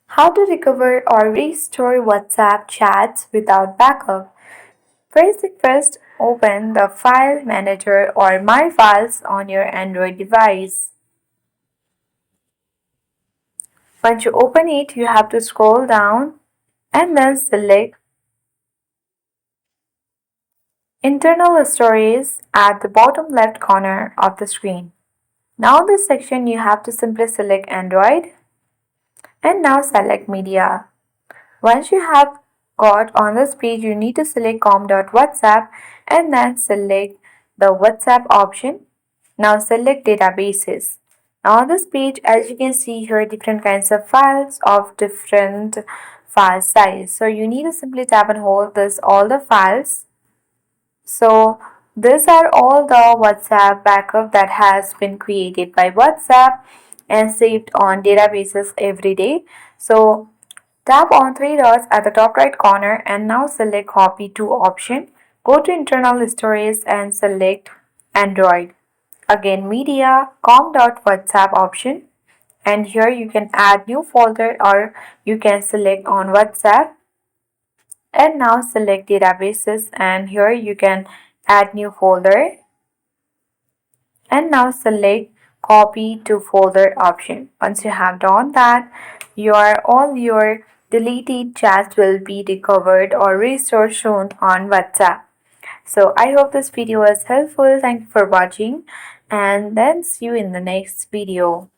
How to recover or restore WhatsApp chats without backup. First, open the File Manager or My Files on your Android device. Once you open it, you have to scroll down and then select Internal Storage at the bottom left corner of the screen. Now in this section, you have to simply select Android and now select Media. Once you have got on this page, you need to select com.whatsapp and then select the WhatsApp option. Now select databases. Now on this page, as you can see here, different kinds of files of different file size. So you need to simply tap and hold this all the files. So these are all the WhatsApp backup that has been created by WhatsApp and saved on databases every day. So tap on three dots at the top right corner and now select copy to option. Go to internal storage and select Android. Again media com.whatsapp option, and here you can add new folder or you can select on WhatsApp and now select databases, and here you can add new folder and now select copy to folder option. Once you have done that, all your deleted chats will be recovered or restored soon on WhatsApp. So I hope this video was helpful. Thank you for watching and then see you in the next video.